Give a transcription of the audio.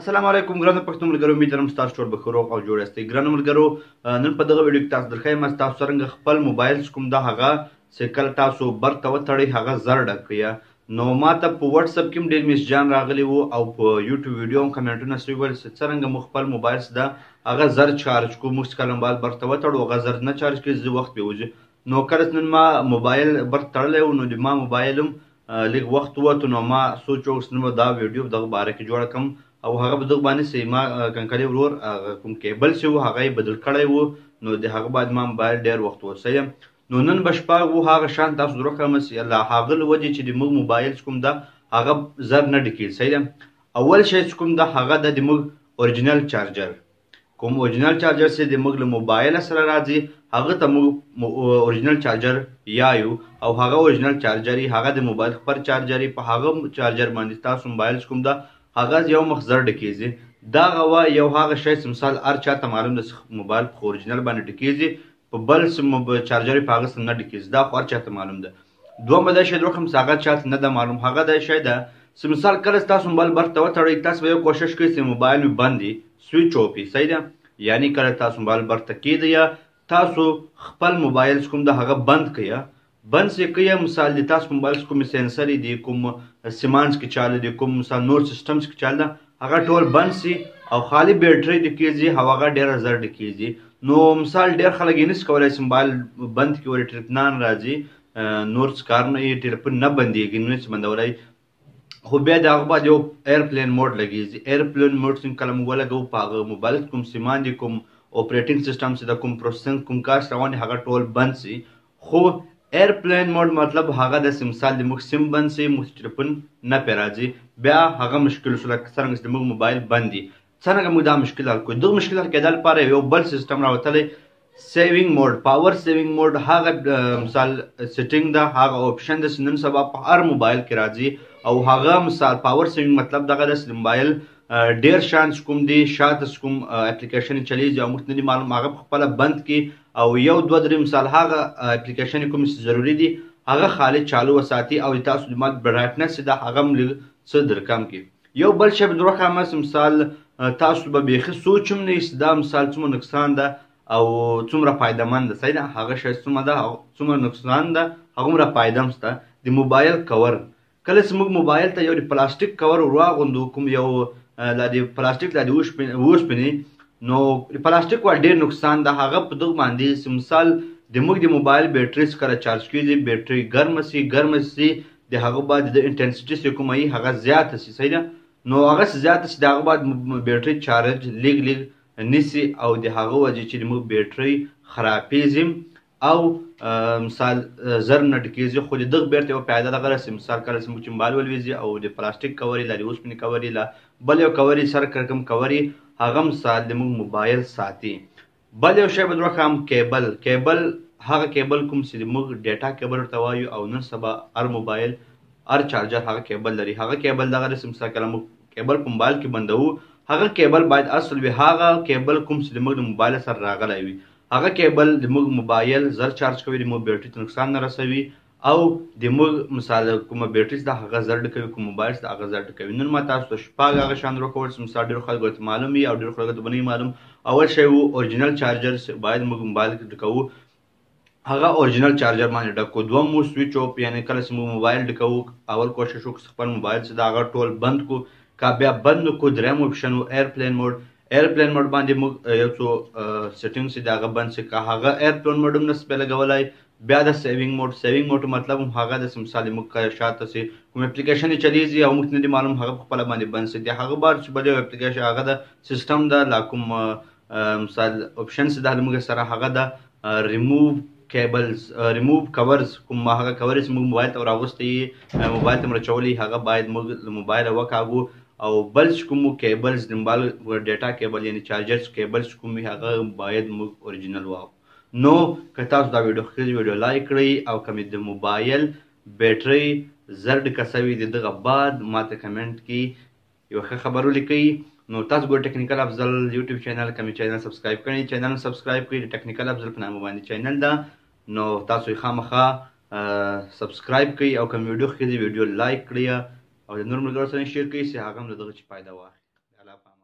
السلام علیکم ګرانو پښتون ملګرو، امید لرم ستاسو ټول به ښه روغ او جوړ یاستئ. ګرانو ملګرو، نن په دغه ویډیو کې تاسو درښیم تاسو څرنګه خپل موبایل چې کوم ده هغه چې کله تاسو برق ته وتړئ هغه زر ډک کړئ. نو ما ته په واتس اپ کې هم ډېر میسجان راغلي وو او په یوټیوب ویډیو هم کمنټونه سوي ول چې څرنګه موږ خپل موبایل چې ده هغه زر چارج کړو. موږ چې کله موبایل برق ته وتړو هغه زر نه چارج کېږي، وخت پرې وځي. نو کله چې نن ما موبایل برق تړلی و نو د ما موبایل هم لږ وخت ووتو، نو ما سوچ وکړ نن به دا ویډیو په دغه باره کې جوړه کړم او هغه په دغه باندې چې ما کنکلي ورور کوم کیبل چې و هغه یې بدل کړی و، نو د هغه باید ما موبایل ډېر وخت وسیم. نو نن به شپه و هغه شان تاسو درو کړم چې له هغه له وجې چې د موږ موبایل چې کوم ده هغه زر نه ډکېږي. صحیح ده. اول شی چې کوم ده هغه د موږ اورجینل چارجر، کوم اورجینل چارجر چې د موږ له موبایل سره راځي هغه ته موږ اورجینل چارجر یایو او هغه اورجینل چارجر هغه د موبایل خپل چارجر په هغه چارجر باندې تاسو موبایل چې کوم ده هغه یو مخ زر ډکېږي. دا غوا یو هغه شی چې مثال هر چاته معلوم ده چې موبایل په اورجینل باندې ډکېږي، په بل چارجر په هغه سم نه ډکېږي، دا خو هر چاته معلوم ده. دویمه دا شی دویم چې هغه چاته نه ده معلوم، هغه دا شی ده چې مثال کله تاسو موبایل برق ته وتړئ تاسو به یو کوشش کوئ چې موبایل مې بند وي، سویچ اوف وي. صحیح ده. یعنی کله تاسو موبایل برق ته کېږدئ یا تاسو خپل موبایل چې کوم ده هغه بند کړئ. بند چې کړئ مثال د تاسو موبایل کوم سینسر دی، کوم سیمانس کې چاله دی، کوم مثال نور سیسټمز کې چاله ده هغه ټول بند سي او خالی بیټرۍ ډکېږي او هغه ډېره زر ډکېږي. نو مثال ډېر خلک یې نشي کولی چې موبایل بند کړي، ورې ټریپنان راځي، نور څه کارونه یې ټلیفون نه بندېږي، نو نشي بندولی. خو بیا د هغه بعد یو ایرپلین موډ لګېږي. ایرپلین موډ چې کله موږ ولګوو په هغه موبایل کوم سیمان دي، کوم اپریټنګ سیسټم چې د کوم پروسیسنګ کوم کار روان دي هغه ټول بند سي. خو ایرپلین موډ مطلب هغه د مثال د موږ سیم بند سي، موږ ټلیفون نه پرې راځي، بیا هغه مشکل شو. لکه څرنګه چې موږ موبایل بند دي څرنګه موږ دا مشکل حل کړو. دغه مشکل حل کېدو لپاره یو بل سیسټم راوتلی، سیوینګ موډ، پاور سیوینګ موډ. هغه مثال سیټینګ ده، هغه اپشن ده چې نن سبا په هر موبایل کې راځي او هغه مثال پاور سیوینګ مطلب دغه ده چې موبایل ډېر شان چې کوم دي شاته کوم اپلیکیشن چلیږي او موږ ته نه دي معلوم هغه په خپله بند کړي او یو دوه درې مثال هغه اپلیکیشن کوم چې ضروري دي هغه خالي چالو وساتي او تاسو د مات برایټنس ده هغه هم لږ څه درکم کړي. یو بل شی به دروخه هم مثال تاسو به بیخي سوچ هم نه ایست دا مثال څومره نقصان ده او څومره فایدهمند ده. صحیح ده. هغه شی څومره ده څومره نقصان ده هغومره فایده هم شته. د موبایل کور، کله چې موږ موبایل ته یو د پلاستیک کور ورواغوندو، کوم یو لا د پلاستیک لا د اوسپنې، نو د پلاستیک وا ډېر نقصان ده. هغه په دغه باندې چې مثال د موږ د موبایل بیټرۍ چې کله چارج کېږي بیټرۍ ګرمه سي د هغه بعد د انټنسټي چې کومه وي هغه زیاته سي. صحیح ده. نو هغه زیاته سي د هغه بعد بیټرۍ چارج لږ نیسي او د هغه وجې چې موږ بیټرۍ خرابېږي او مثال زر نه ډکېږي. خو د دغه بیرته یو فایده دغه رسي، مثال کله چې موږ چې موبایل ولویځي او د پلاستیک کور یې لا د اوسپنې کور یې لا بل یو کور یې سره کوم کور یې هغه مثال د موږ موبایل ساتي. بل یو شی به دروخه هم کیبل. کیبل هغه کیبل کوم چې موږ ډیټا کیبل ورته وایو او نن سبا هر موبایل هر چارجر هغه کیبل لري. هغه کیبل دغه رسم مثال کله موږ کیبل په موبایل کې بندوو هغه کیبل باید اصل وي. هغه کیبل کوم چې موږ د موبایل سره راغلی وي هغه کیبل د موږ موبایل زر چارج کوي، د موږ بیټرۍ ته نقصان نه رسوي او د موږ مثال کومه بیټرۍ ده هغه زر ډکوي، کوم موبایل ده هغه زر ډکوي. نن ما تاسو ته شپږ هغه شان راکول چې مثال ډېرو خلکو ته معلوم وي او ډېرو خلکو ته به نه معلوم. اول شی و اورجینل چارجر باید موږ موبایل کې ډکوو، هغه اورجینل چارجر باندې ډکو. دوم مو سویچ اوف، یعنی کله چې موږ موبایل ډکوو اول کوشش وکړو خپل موبایل چې دا هغه ټول بند کو، که بیا بند کو دریم اپشن و ایرپلین موډ. ایرپلین موډ باندې موږ یو څو سیټینګ چې د هغه بند شي، که هغه ایرپلین موډ هم نسي پرې لګولی. بیا د سیوینګ موډ. سیوینګ موډ مطلب هم هغه د مثال موږ شاته سي کوم اپلیکیشن یې چلیږي او موږ نه دي معلوم هغه په خپله باندې بند سي، د هغه بار چې بل یو اپلیکیشن هغه د سیسټم ده لا کوم مثال اپشن چې ده موږ سره هغه د ریموو کیبلز، ریموو کورز، کوم هغه کور چې موږ موبایل ته راوستی موبایل ته مرچولی هغه باید موږ له موبایله وکاږو. او بل چې کوم کیبلز د موبایل ډیټا کیبل یعنی چارجر کیبل چې کوم وي هغه باید موږ اوریجنل واو. نو که تاسو دا ویډیو خوښیږي ویډیو لایک کړئ او که مې د موبایل بیټرۍ زر ډکه سوي د دغه بعد ماته کمنټ کې یوه ښه خبر ولیکئ. نو تاسو ګور ټیکنیکل افضل یوټیوب چینل که مې چینل سبسکرایب کړئ چینل سبسکرایب کړئ. د ټیکنیکل افضل په نامه باندې چینل ده، نو تاسو یې خامخا سبسکرایب کړئ او که مې ویډیو خوښیږي ویډیو لایک کړئ او د نور ملګرو سره شیر کړئ چې هغه هم له دغه څه فایده واخلي. الله پامان.